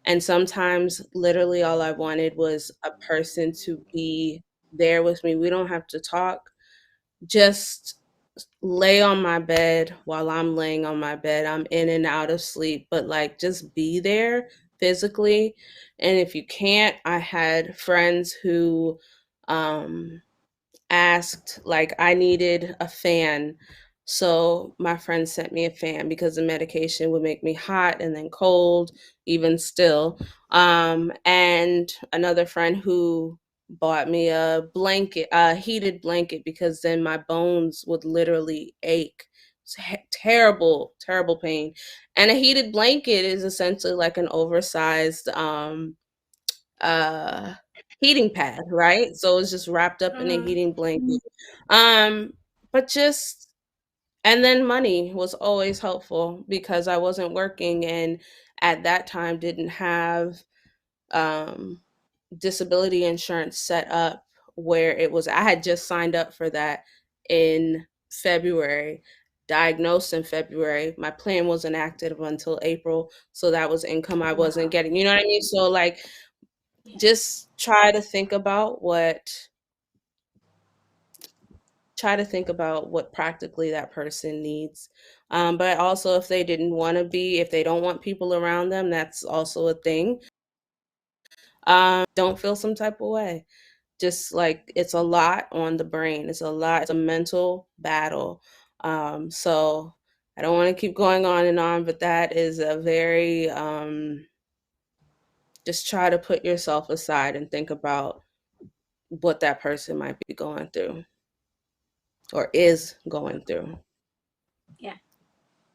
And sometimes, literally, all I wanted was a person to be there with me. We don't have to talk, just lay on my bed while I'm laying on my bed. I'm in and out of sleep, but like just be there physically. And if you can't, I had friends who um asked, like, I needed a fan. So my friend sent me a fan because the medication would make me hot and then cold, even still. And another friend who bought me a heated blanket, because then my bones would literally ache. It's terrible, terrible pain. And a heated blanket is essentially like an oversized uh heating pad, right? So it's just wrapped up in a mm, heating blanket. Um but just and then money was always helpful because I wasn't working, and at that time didn't have um disability insurance set up, where it was I had just signed up for that in February, diagnosed in February. My plan wasn't active until April, so that was income I wasn't wow. getting. You know what I mean? So like Yes. just try to think about try to think about what practically that person needs. But also, if they didn't want to be, if they don't want people around them, that's also a thing. Don't feel some type of way. Just like it's a lot on the brain. It's a lot. It's a mental battle. So I don't want to keep going on and on, but that is a very just try to put yourself aside and think about what that person might be going through or is going through. Yeah,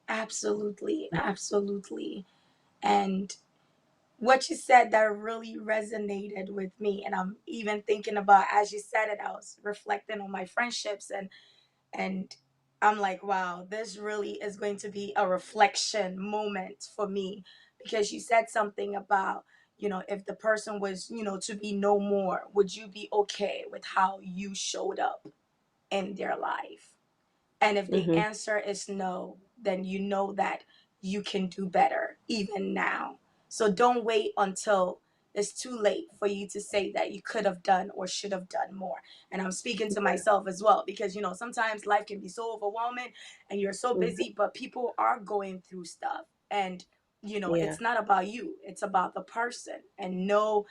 absolutely, absolutely. And what you said that really resonated with me, and I'm even thinking about, as you said it, I was reflecting on my friendships, and I'm like, wow, this really is going to be a reflection moment for me, because you said something about, if the person was, to be no more, would you be okay with how you showed up in their life? And if the Mhm. answer is no, then you know that you can do better even now. So don't wait until it's too late for you to say that you could have done or should have done more. And I'm speaking to myself as well, because sometimes life can be so overwhelming and you're so Mhm. busy, but people are going through stuff. And Yeah. it's not about you, it's about the person. And no,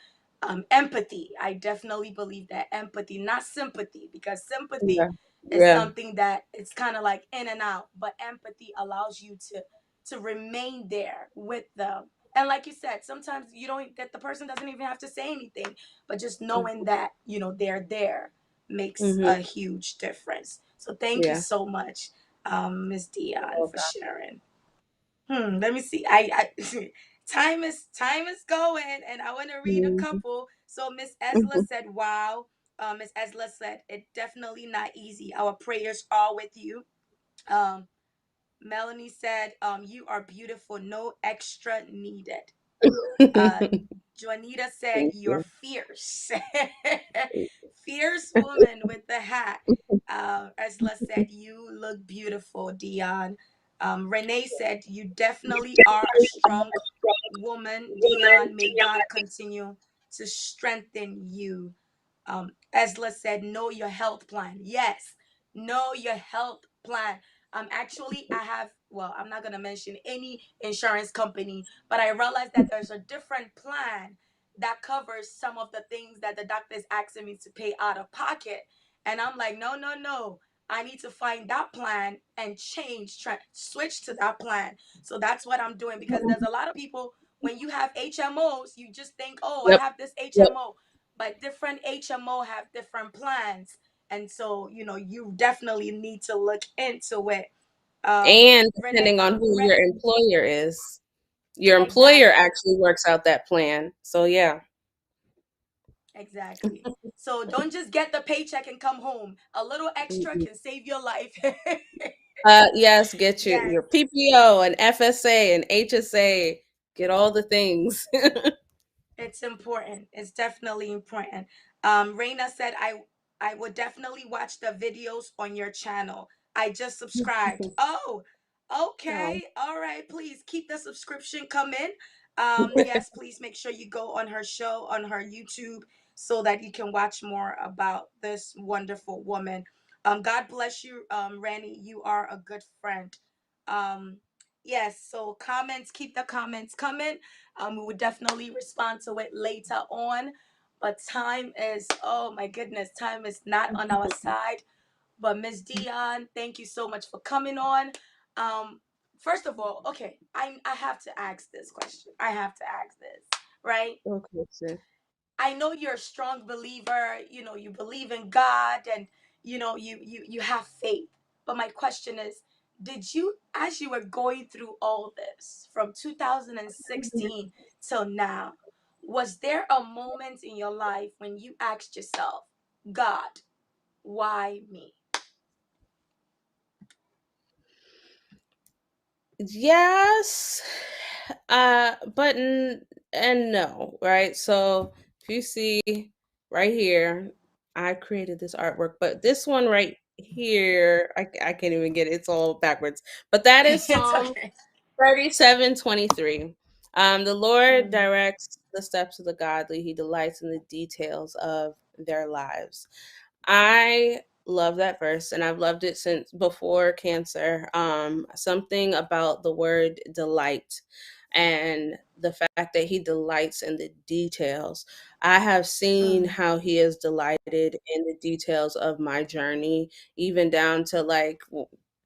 empathy. I definitely believe that empathy, not sympathy, because sympathy Yeah. is Yeah. something that it's kind of like in and out, but empathy allows you to remain there with them. And like you said, sometimes you don't that the person doesn't even have to say anything, but just knowing that they're there makes Mhm. a huge difference. So thank you Yeah. so much, Miss You're Dion, for welcome. sharing. Let me see. I time is going, and I want to read a Mhm. couple. So Miss Esla Mhm. said, "Wow." Miss Esla said, "It definitely not easy. Our prayers are with you." Um, Melanie said, "You are beautiful. No extra needed." Uh, Juanita said, Thank "You're you. fierce." Fierce woman with the hat. Ursula said, "You look beautiful, Dion." Renee said, "You definitely are a strong woman, Dion. May God continue to strengthen you." Esla said, "Know your health plan." Yes, know your health plan. Actually, I have, well, I'm not going to mention any insurance company, but I realized that there's a different plan that covers some of the things that the doctor is asking me to pay out of pocket. And I'm like, no, no, no. I need to find that plan and switch to that plan. So that's what I'm doing, because there's a lot of people, when you have HMOs, you just think, oh, I Yep. have this Yep. HMO, but different HMO have different plans. And so, you definitely need to look into it. And Renee, depending on who your employer is, your employer exactly. actually works out that plan. So yeah. Exactly. So don't just get the paycheck and come home. A little extra Mhm. can save your life. Yes, get Yes. your PPO and FSA and HSA, get all the things. It's important. It's definitely important. Reina said, I would definitely watch the videos on your channel. I just subscribed." Oh, Oh. okay. All right. Please keep the subscription coming. Yes, please make sure you go on her show, on her YouTube, so that you can watch more about this wonderful woman. God bless you, Ranny. You are a good friend. Um, yes, so comments, keep the comments coming. We would definitely respond to it later on. But time is, oh my goodness, time is not on our side. But Miss Dion, thank you so much for coming on. Um, First of all, okay, I have to ask this question. I have to ask this, right? Okay, so I know you're a strong believer, you believe in God, and you have faith. But my question is, did you, as you were going through all this from 2016 till now, was there a moment in your life when you asked yourself, God, why me? yes, and no, right? So if you see right here, I created this artwork, but this one right here, I can't even get it. It's all backwards. But that is It's Psalm okay. 37:23. The Lord Mm, directs the steps of the godly. He delights in the details of their lives. I love that verse, and I've loved it since before cancer. Something about the word delight and the fact that he delights in the details. I have seen Mm, how he has delighted in the details of my journey, even down to like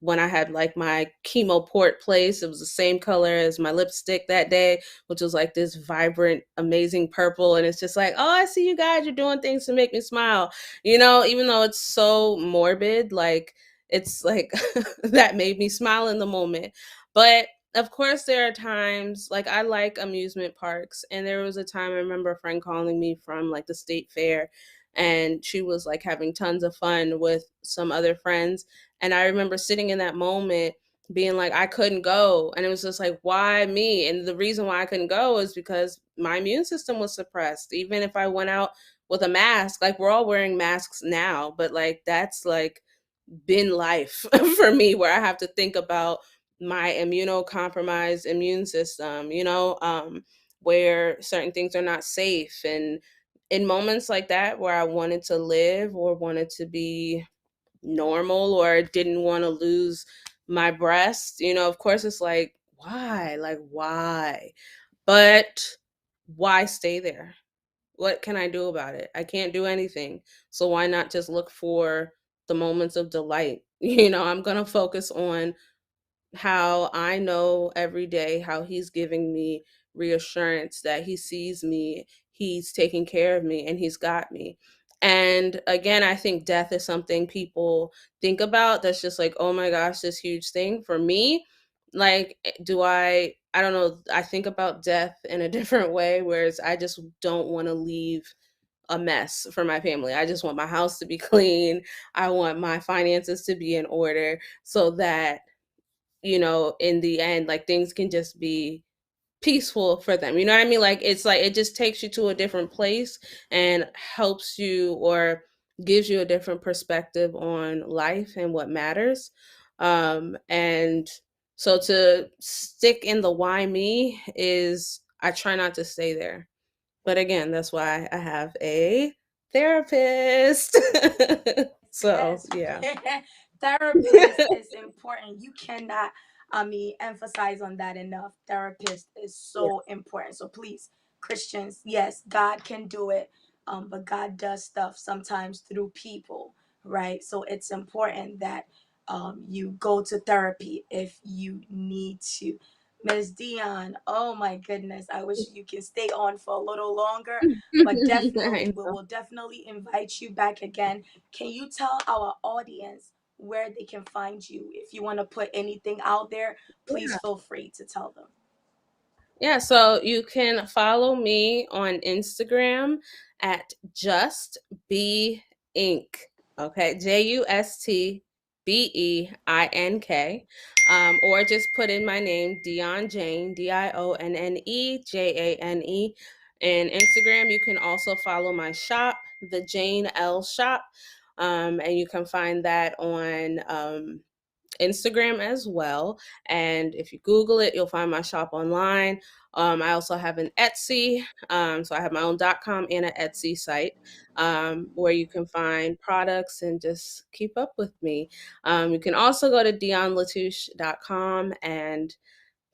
when I had like my chemo port place, it was the same color as my lipstick that day, which was like this vibrant, amazing purple. And it's just like, oh, I see you guys, you're doing things to make me smile, even though it's so morbid, like it's like that made me smile in the moment. But of course there are times like I like amusement parks, and there was a time I remember a friend calling me from like the state fair, and she was like having tons of fun with some other friends, and I remember sitting in that moment being like I couldn't go, and it was just like why me? And the reason why I couldn't go is because my immune system was suppressed. Even if I went out with a mask, like we're all wearing masks now, but like that's like been life for me, where I have to think about my immunocompromised immune system, where certain things are not safe. And in moments like that where I wanted to live or wanted to be normal or didn't want to lose my breast, of course it's like, why? Like, why? But why stay there? What can I do about it? I can't do anything. So why not just look for the moments of delight? I'm going to focus on how I know every day how he's giving me reassurance that he sees me, he's taking care of me, and he's got me. And again, I think death is something people think about that's just like, oh my gosh, this huge thing. For me, like, I don't know, I think about death in a different way, whereas I just don't want to leave a mess for my family. I just want my house to be clean. I want my finances to be in order so that in the end, like things can just be peaceful for them. You know what I mean? Like it's like it just takes you to a different place and helps you or gives you a different perspective on life and what matters. And so to stick in the why me is I try not to stay there. But again, that's why I have a therapist. So, yes. yeah. Therapist is important. You cannot, emphasize on that enough. Therapist is Yeah. so important. So please, Christians, yes, God can do it, but God does stuff sometimes through people, right? So it's important that you go to therapy if you need to. Miss Dion, oh my goodness, I wish you can stay on for a little longer, but I definitely, we know. will definitely invite you back again. Can you tell our audience where they can find you? If you want to put anything out there, please Yeah. feel free to tell them. Yeah, so you can follow me on Instagram at Just Be Ink. Okay, JustBeInk, or just put in my name, Dion Jane, DIONNE JANE. And Instagram, you can also follow my shop, the Jane L Shop, and you can find that on Instagram as well. And if you Google it, you'll find my shop online. I also have an Etsy. So I have my own .com and an Etsy site where you can find products and just keep up with me. You can also go to DIONNELaTouche.com and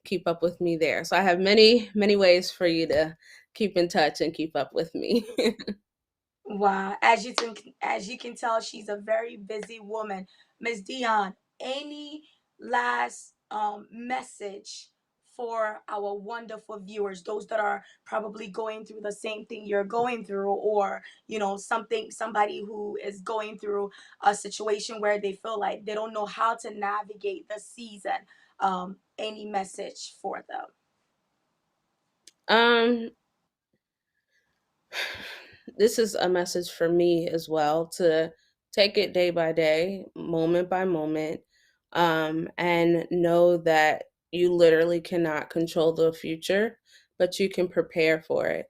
keep up with me there. So I have many, many ways for you to keep in touch and keep up with me. Wow, as you can tell, she's a very busy woman. Miss Dion, any last message for our wonderful viewers, those that are probably going through the same thing you're going through, or somebody who is going through a situation where they feel like they don't know how to navigate the season. Any message for them? um, this is a message for me as well, to take it day by day, moment by moment, and know that you literally cannot control the future, but you can prepare for it.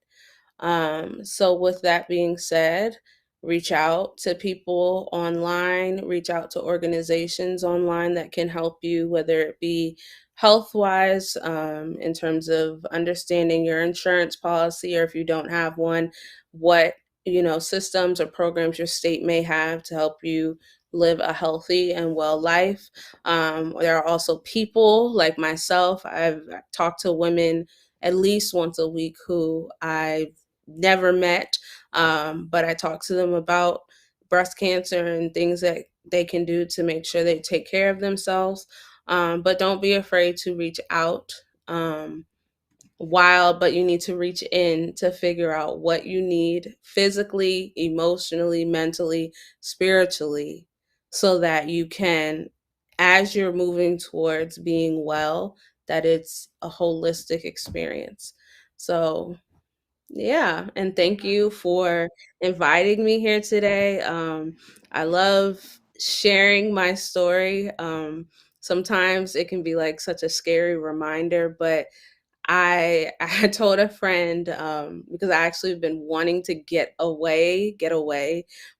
So, with that being said, reach out to people online, reach out to organizations online that can help you, whether it be health wise, in terms of understanding your insurance policy, or if you don't have one, what systems or programs your state may have to help you live a healthy and well life. There are also people like myself. I've talked to women at least once a week who I've never met, but I talk to them about breast cancer and things that they can do to make sure they take care of themselves. But don't be afraid to reach out. But you need to reach in to figure out what you need physically, emotionally, mentally, spiritually, so that you can, as you're moving towards being well, that it's a holistic experience. So yeah, and thank you for inviting me here today. I love sharing my story. Sometimes it can be like such a scary reminder, but I told a friend, because I actually have been wanting to get away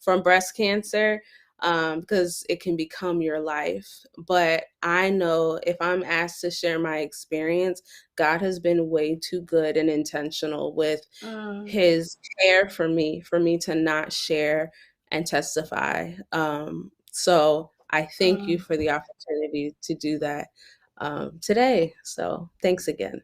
from breast cancer, because it can become your life. But I know if I'm asked to share my experience, God has been way too good and intentional with Mm, His care for me to not share and testify. So I thank you mm. for the opportunity to do that today. So thanks again.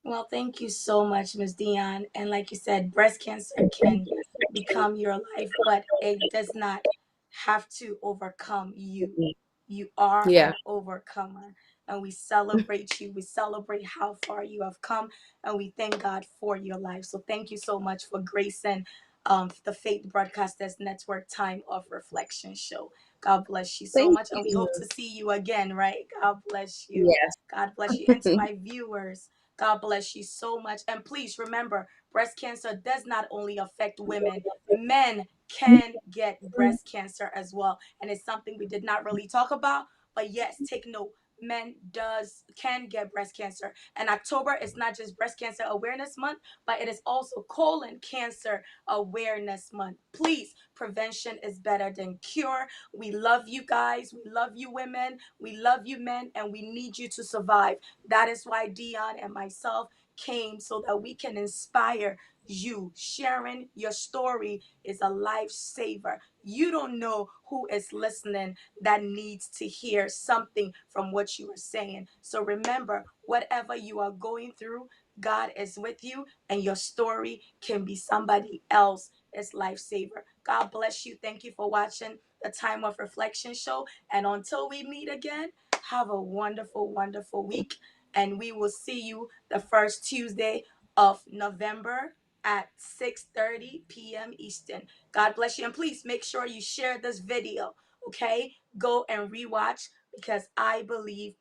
Well, thank you so much, Ms. Dion. And like you said, breast cancer can become your life, but it does not have to overcome you. You are Yeah. an overcomer. And we celebrate you. We celebrate how far you have come. And we thank God for your life. So thank you so much for gracing the Faith Broadcasters Network Time of Reflection show. God bless you so Thank much. And we hope you. to see you again, right? God bless you. Yes. God bless you. And to my viewers, God bless you so much. And please remember, breast cancer does not only affect women, men can get breast cancer as well. And it's something we did not really talk about. But yes, take note. Men does can get breast cancer. And October is not just breast cancer awareness month, but it is also colon cancer awareness month. Please, prevention is better than cure. We love you guys. We love you women. We love you men. And we need you to survive. That is why Dion and myself came so that we can inspire you. Sharing your story is a lifesaver. You don't know who is listening that needs to hear something from what you are saying. So remember, whatever you are going through, God is with you, and your story can be somebody else's lifesaver. God bless you. Thank you for watching the Time of Reflection show. And until we meet again, have a wonderful, wonderful week. And we will see you the first Tuesday of November at 6:30 p.m. Eastern. God bless you. And please make sure you share this video. Okay? Go and rewatch because I believe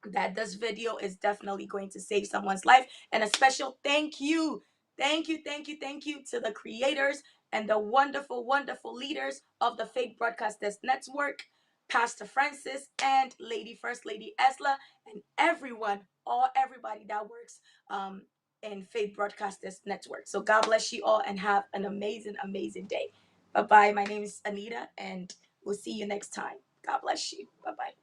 that this video is definitely going to save someone's life. And a special thank you to the creators and the wonderful, wonderful leaders of the Fake Broadcasters Network, Pastor Francis and Lady First Lady Esla, and everyone, everybody that works in Faith Broadcasters Network. So God bless you all and have an amazing, amazing day. Bye bye. My name is Anita, and we'll see you next time. God bless you. Bye bye.